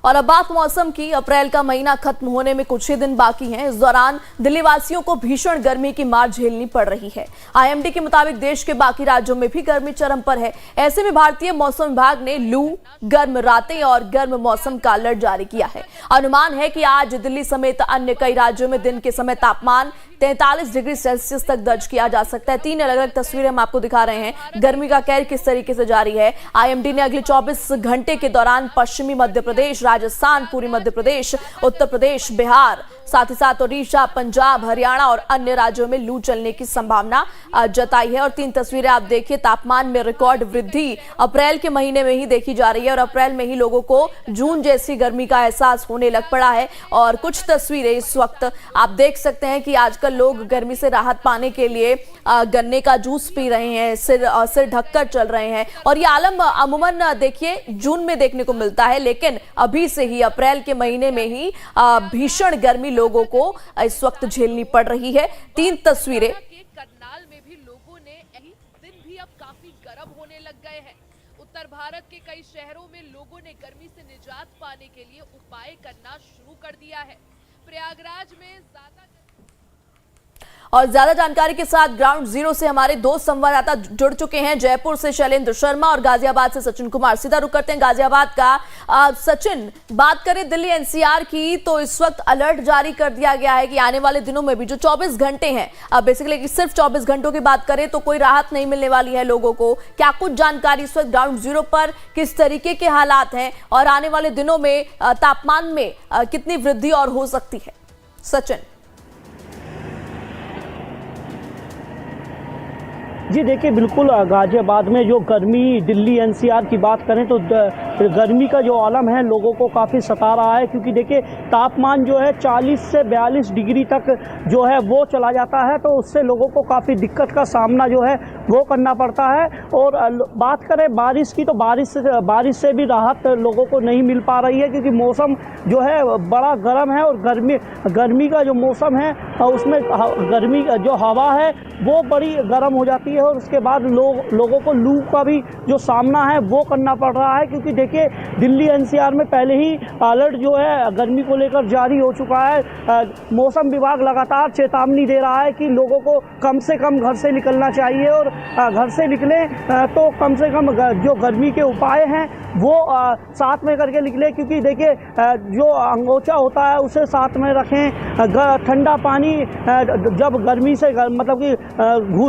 और अब बात मौसम की। अप्रैल का महीना खत्म होने में कुछ ही दिन बाकी हैं। इस दौरान दिल्ली वासियों को भीषण गर्मी की मार झेलनी पड़ रही है। आईएमडी के मुताबिक देश के बाकी राज्यों में भी गर्मी चरम पर है। ऐसे में भारतीय मौसम विभाग ने लू, गर्म रातें और गर्म मौसम का अलर्ट जारी किया है। अनुमान है कि आज दिल्ली समेत अन्य कई राज्यों में दिन के समय तापमान 43 डिग्री सेल्सियस तक दर्ज किया जा सकता है। 3 अलग अलग तस्वीरें हम आपको दिखा रहे हैं। गर्मी का कहर किस तरीके से जारी है। आईएमडी ने अगले 24 घंटे के दौरान पश्चिमी मध्य प्रदेश, राजस्थान, पूर्वी मध्य प्रदेश, उत्तर प्रदेश, बिहार, साथ ही साथ ओडिशा, पंजाब, हरियाणा और अन्य राज्यों में लू चलने की संभावना जताई है। और 3 तस्वीरें आप देखिए। तापमान में रिकॉर्ड वृद्धि अप्रैल के महीने में ही देखी जा रही है और अप्रैल में ही लोगों को जून जैसी गर्मी का एहसास होने लग पड़ा है। और कुछ तस्वीरें इस वक्त आप देख सकते हैं कि आजकल लोग गर्मी से राहत पाने के लिए गन्ने का जूस पी रहे हैं, सिर ढककर चल रहे हैं। और ये आलम अमूमन देखिए जून में देखने को मिलता है, लेकिन अभी से ही अप्रैल के महीने में ही भीषण गर्मी लोगों को इस वक्त झेलनी पड़ रही है। 3 तस्वीरें। करनाल में भी लोगों ने दिन भी अब काफी गर्म होने लग गए हैं। उत्तर भारत के कई शहरों में लोगों ने गर्मी से निजात पाने के लिए उपाय करना शुरू कर दिया है। प्रयागराज में ज्यादा जानकारी के साथ ग्राउंड जीरो से हमारे 2 संवाददाता जुड़ चुके हैं। जयपुर से शैलेंद्र शर्मा और गाजियाबाद से सचिन कुमार। सीधा रुक करते हैं गाजियाबाद का। सचिन, बात करें दिल्ली एनसीआर की, तो इस वक्त अलर्ट जारी कर दिया गया है कि आने वाले दिनों में भी जो 24 घंटे हैं, बेसिकली सिर्फ 24 घंटों की बात करें तो कोई राहत नहीं मिलने वाली है लोगों को। क्या कुछ जानकारी इस वक्त ग्राउंड जीरो पर किस तरीके के हालात हैं और आने वाले दिनों में तापमान में कितनी वृद्धि और हो सकती है? सचिन जी देखिए, बिल्कुल गाजियाबाद में जो गर्मी, दिल्ली एनसीआर की बात करें तो गर्मी का जो आलम है लोगों को काफ़ी सता रहा है। क्योंकि देखिए तापमान जो है 40 से 42 डिग्री तक जो है वो चला जाता है, तो उससे लोगों को काफ़ी दिक्कत का सामना जो है वो करना पड़ता है। और बात करें बारिश की, तो बारिश से भी राहत लोगों को नहीं मिल पा रही है, क्योंकि मौसम जो है बड़ा गर्म है। और गर्मी का जो मौसम है उसमें गर्मी जो हवा है वो बड़ी गर्म हो जाती है। और उसके बाद लोगों को लू का भी जो सामना है वो करना पड़ रहा है। क्योंकि देखिए दिल्ली एनसीआर में पहले ही अलर्ट जो है गर्मी को लेकर जारी हो चुका है। मौसम विभाग लगातार चेतावनी दे रहा है कि लोगों को कम से कम घर से निकलना चाहिए और घर से निकलें तो कम से कम जो गर्मी के उपाय हैं वो साथ में करके निकले। क्योंकि देखिए जो अंगोछा होता है उसे साथ में रखें। ठंडा पानी जब गर्मी से मतलब कि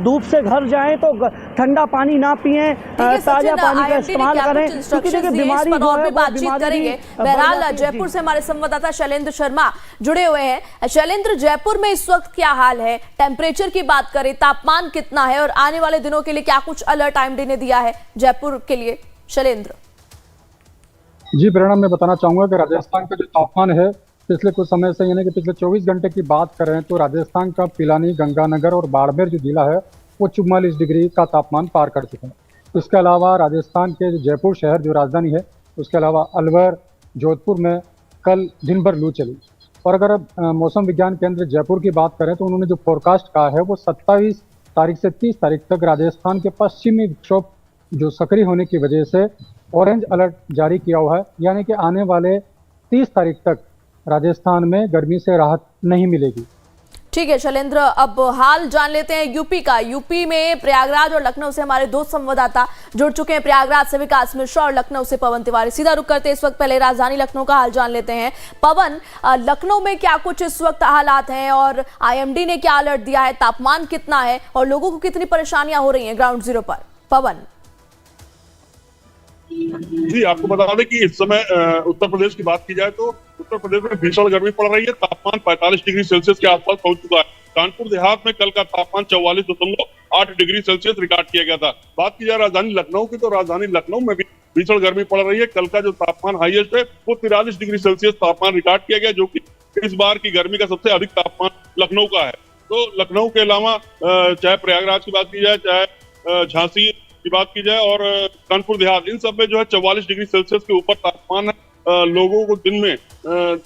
धूप से घर जाएं तो ठंडा पानी ना पिएं, ताजा पानी का इस्तेमाल करें, क्योंकि देखिए बीमारी जो है बातचीत करेंगे। बहरहाल जयपुर से हमारे संवाददाता शैलेंद्र शर्मा जुड़े हुए हैं। शैलेंद्र, जयपुर में इस वक्त क्या हाल है? टेम्परेचर की बात करें, तापमान कितना है और आने वाले दिनों के लिए क्या कुछ अलर्ट आईएमडी ने दिया है जयपुर के लिए? शैलेंद्र जी, प्रेरणा, मैं बताना चाहूंगा कि राजस्थान का जो तापमान है पिछले कुछ समय से, यानी कि पिछले 24 घंटे की बात करें तो राजस्थान का पिलानी, गंगानगर और बाड़मेर जो जिला है वो 44 डिग्री का तापमान पार कर चुका है। इसके अलावा राजस्थान के जयपुर शहर जो राजधानी है, उसके अलावा अलवर, जोधपुर में कल दिन भर लू चली। और अगर मौसम विज्ञान केंद्र जयपुर की बात करें तो उन्होंने जो फोरकास्ट कहा है वो 27 तारीख से 30 तारीख तक राजस्थान के पश्चिमी विक्षोभ जो सक्रिय होने की वजह से ऑरेंज अलर्ट जारी किया हुआ है। यानी कि आने वाले 30 तारीख तक राजस्थान में गर्मी से राहत नहीं मिलेगी। ठीक है शैलेंद्र, अब हाल जान लेते हैं यूपी का। यूपी में प्रयागराज और लखनऊ से हमारे 2 संवाददाता जुड़ चुके हैं। प्रयागराज से विकास मिश्रा और लखनऊ से पवन तिवारी। सीधा रुक करते इस वक्त पहले राजधानी लखनऊ का हाल जान लेते हैं। पवन, लखनऊ में क्या कुछ इस वक्त हालात हैं और आईएमडी ने क्या अलर्ट दिया है? तापमान कितना है और लोगों को कितनी परेशानियां हो रही हैं ग्राउंड जीरो पर? पवन जी, आपको बता दें कि इस समय उत्तर प्रदेश की बात की जाए तो उत्तर प्रदेश में भीषण गर्मी पड़ रही है। तापमान 45 डिग्री सेल्सियस के आसपास पहुंच चुका है। कानपुर देहात में कल का तापमान 44.8 डिग्री सेल्सियस रिकॉर्ड किया गया था। बात की जाए राजधानी लखनऊ की, तो राजधानी लखनऊ में भी भीषण गर्मी पड़ रही है। कल का जो तापमान हाईएस्ट है वो 43 डिग्री सेल्सियस तापमान रिकॉर्ड किया गया, जो कि इस बार की गर्मी का सबसे अधिक तापमान लखनऊ का है। तो लखनऊ के अलावा चाहे प्रयागराज की बात की जाए, चाहे झांसी की बात की जाए और कानपुर देहात, इन सब में जो है 44 डिग्री सेल्सियस के ऊपर तापमान है। लोगों को दिन में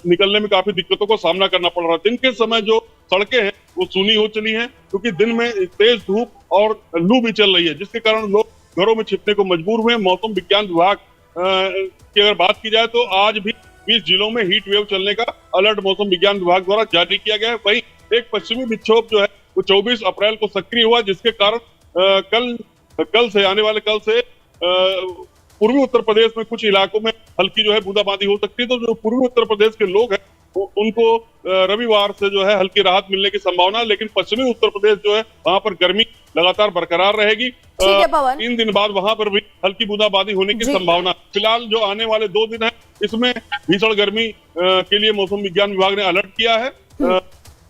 निकलने में काफी दिक्कतों का सामना करना पड़ रहा है। दिन के समय जो सड़कें हैं वो सूनी हो चली हैं, क्योंकि दिन में तेज धूप और लू भी चल रही है, जिसके कारण लोग घरों में छिपने को मजबूर हुए। मौसम विज्ञान विभाग की अगर बात की जाए तो आज भी 20 जिलों में हीट वेव चलने का अलर्ट मौसम विज्ञान विभाग द्वारा जारी किया गया है। वहीं एक पश्चिमी विक्षोभ जो है वो 24 अप्रैल को सक्रिय हुआ, जिसके कारण कल से पूर्वी उत्तर प्रदेश में कुछ इलाकों में हल्की जो है बूंदाबांदी हो सकती है। तो जो पूर्वी उत्तर प्रदेश के लोग हैं उनको रविवार से जो है हल्की राहत मिलने की संभावना है, लेकिन पश्चिमी उत्तर प्रदेश जो है वहां पर गर्मी लगातार बरकरार रहेगी। 3 दिन बाद वहां पर भी हल्की बूंदाबांदी होने की संभावना। फिलहाल जो आने वाले 2 दिन है इसमें भीषण गर्मी के लिए मौसम विज्ञान विभाग ने अलर्ट किया है।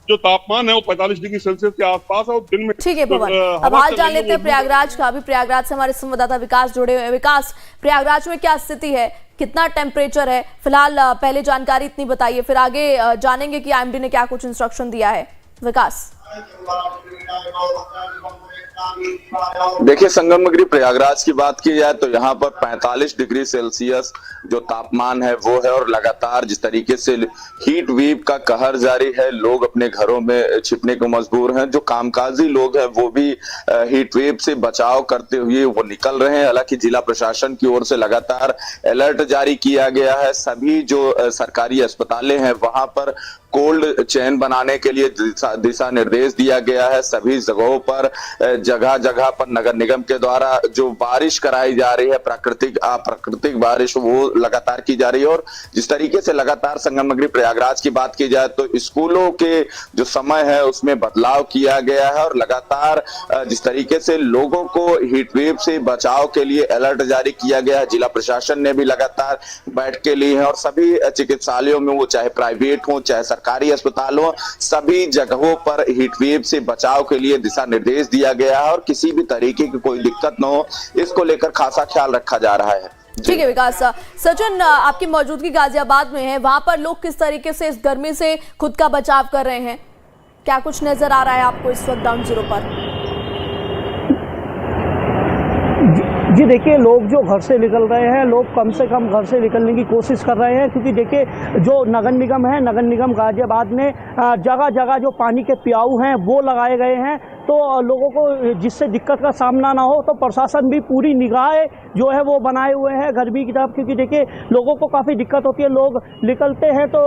जो तापमान है वो 45 डिग्री सेल्सियस के आसपास है और दिन में। ठीक है पवन, अब हाल जान लेते हैं प्रयागराज का। अभी प्रयागराज से हमारे संवाददाता विकास जुड़े हुए हैं। विकास, प्रयागराज में क्या स्थिति है, कितना टेम्परेचर है फिलहाल? पहले जानकारी इतनी बताइए, फिर आगे जानेंगे कि आईएमडी ने क्या कुछ इंस्ट्रक्शन दिया है। विकास। देखिए, संगम नगरी प्रयागराज की बात की जाए तो यहाँ पर 45 डिग्री सेल्सियस जो तापमान है वो है और लगातार जिस तरीके से हीट वेव का कहर जारी है, लोग अपने घरों में छिपने को मजबूर हैं। जो कामकाजी लोग हैं वो भी हीट वेव से बचाव करते हुए वो निकल रहे हैं। हालांकि जिला प्रशासन की ओर से लगातार अलर्ट जारी किया गया है। सभी जो सरकारी अस्पतालें हैं वहां पर कोल्ड चेन बनाने के लिए दिशा निर्देश दिया गया है। सभी जगहों पर जगह जगह पर नगर निगम के द्वारा जो बारिश कराई जा रही है, प्राकृतिक बारिश, वो लगातार की जा रही है। और जिस तरीके से लगातार संगम नगरी प्रयागराज की बात की जाए तो स्कूलों के जो समय है उसमें बदलाव किया गया है और लगातार जिस तरीके से लोगों को हीट वेव से बचाव के लिए अलर्ट जारी किया गया है। जिला प्रशासन ने भी लगातार बैठकें ली हैं और सभी चिकित्सालयों में, वो चाहे प्राइवेट हो चाहे सरकारी अस्पताल हो, सभी जगहों पर हीट वेव से बचाव के लिए दिशा निर्देश दिया गया है और किसी भी तरीके की कोई दिक्कत न हो, इसको लेकर खासा ख्याल रखा जा रहा है। ठीक है विकास। सचिन, आपकी मौजूदगी गाजियाबाद में है, वहां पर लोग किस तरीके से इस गर्मी से खुद का बचाव कर रहे हैं? क्या कुछ नजर आ रहा है आपको इस वक्त ग्राउंड जीरो पर? जी देखिए, लोग जो घर से निकल रहे हैं, लोग कम से कम घर से निकलने की कोशिश कर रहे हैं, क्योंकि देखिए जो नगर निगम है, नगर निगम गाजियाबाद ने जगह जगह जो पानी के प्याऊ हैं वो लगाए गए हैं। तो लोगों को जिससे दिक्कत का सामना ना हो, तो प्रशासन भी पूरी निगाहें जो है वो बनाए हुए हैं गर्मी की तरफ, क्योंकि देखिए लोगों को काफ़ी दिक्कत होती है। लोग निकलते हैं तो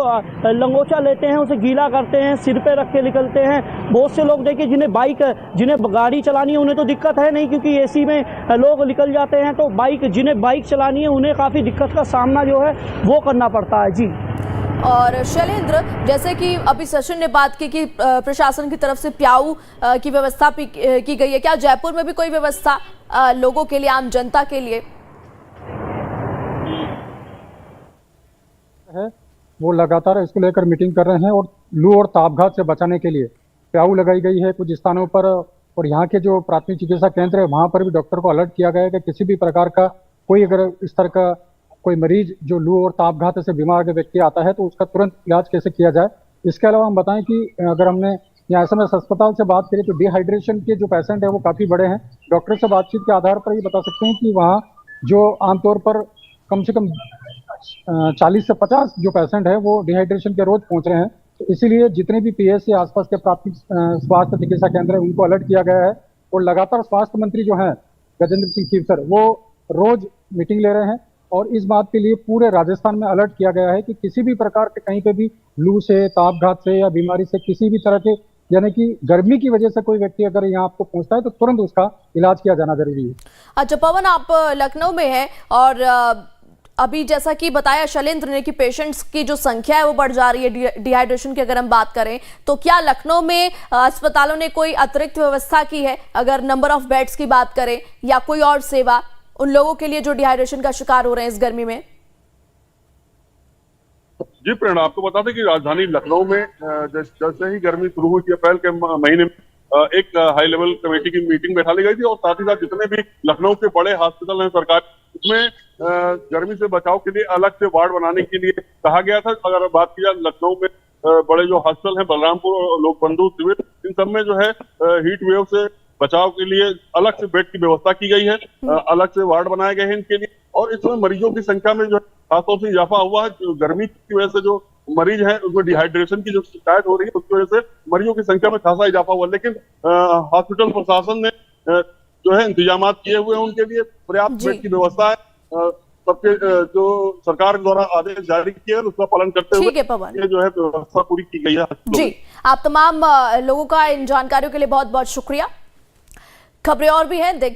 लंगोचा लेते हैं, उसे गीला करते हैं, सिर पे रख के निकलते हैं। बहुत से लोग देखिए जिन्हें गाड़ी चलानी है उन्हें तो दिक्कत है नहीं, क्योंकि एसी में लोग निकल जाते हैं। तो जिन्हें बाइक चलानी है उन्हें काफ़ी दिक्कत का सामना जो है वो करना पड़ता है। जी। और शैलेंद्र, जैसे कि अभी सचिन ने बात की कि प्रशासन की तरफ से प्याऊ की व्यवस्था की गई है, क्या जयपुर में भी कोई व्यवस्था लोगों के लिए, आम जनता के लिए है? वो लगातार इसको लेकर मीटिंग कर रहे हैं और लू और तापघात से बचाने के लिए प्याऊ लगाई गई है कुछ स्थानों पर। और यहाँ के जो प्राथमिक चिकित्सा केंद्र है वहाँ पर भी डॉक्टर को अलर्ट किया गया है कि किसी भी प्रकार का कोई अगर इस तरह का कोई मरीज जो लू और तापघात से बीमार अगर व्यक्ति आता है तो उसका तुरंत इलाज कैसे किया जाए। इसके अलावा हम बताएं कि अगर हमने यहाँ SMS अस्पताल से बात करें तो डिहाइड्रेशन के जो पेशेंट है वो काफ़ी बड़े हैं। डॉक्टर से बातचीत के आधार पर ये बता सकते हैं कि वहाँ जो आमतौर पर कम से कम 40 से 50 जो पेशेंट है वो डिहाइड्रेशन के रोज पहुँच रहे हैं। तो इसीलिए जितने भी PSC आसपास के प्राथमिक स्वास्थ्य चिकित्सा केंद्र है उनको अलर्ट किया गया है। और लगातार स्वास्थ्य मंत्री जो हैं गजेंद्र सिंह खीवसर, वो रोज मीटिंग ले रहे हैं और इस बात के लिए पूरे राजस्थान में अलर्ट किया गया है कि किसी भी प्रकार के कहीं पे भी लू से, तापघात से या बीमारी से, किसी भी तरह के, यानी कि गर्मी की वजह से कोई व्यक्ति अगर यहाँ आपको पहुंचता है तो तुरंत उसका इलाज किया जाना जरूरी है। अच्छा पवन, आप लखनऊ में हैं और अभी जैसा कि बताया शैलेंद्र ने कि पेशेंट्स की जो संख्या है वो बढ़ जा रही है डिहाइड्रेशन की अगर हम बात करें, तो क्या लखनऊ में अस्पतालों ने कोई अतिरिक्त व्यवस्था की है अगर नंबर ऑफ बेड्स की बात करें, या कोई और सेवा उन लोगों के लिए जो डिहाइड्रेशन का शिकार हो रहे हैं इस गर्मी में? जी प्रेरणा, आपको बता दें कि राजधानी लखनऊ में जैसे ही गर्मी शुरू हुई थी अप्रैल के महीने में एक हाई लेवल कमेटी की मीटिंग बैठा ली गई थी और साथ ही साथ जितने भी लखनऊ के बड़े हॉस्पिटल हैं सरकार, उसमें गर्मी से बचाव के लिए अलग से वार्ड बनाने के लिए कहा गया था। अगर बात की जाए लखनऊ में बड़े जो हॉस्पिटल हैं बलरामपुर और लोकबंधु सिविल, इन सब में जो है हीट वेव से बचाव के लिए अलग से बेड की व्यवस्था की गई है, अलग से वार्ड बनाए गए हैं इनके लिए। और इसमें मरीजों की संख्या में जो खासतौर से इजाफा हुआ है। गर्मी की वजह से जो मरीज हैं उसमें डिहाइड्रेशन की जो शिकायत हो रही है उसकी वजह से मरीजों की संख्या में खासा इजाफा हुआ। लेकिन हॉस्पिटल प्रशासन ने जो है इंतजाम किए हुए हैं, उनके लिए पर्याप्त बेड की व्यवस्था है। सबके जो सरकार द्वारा आदेश जारी किए हैं उसका पालन करते हुए ठीक है पवन, ये जो है व्यवस्था पूरी की गई है। जी आप तमाम लोगों का इन जानकारियों के लिए बहुत बहुत शुक्रिया। खबरें और भी हैं, देखते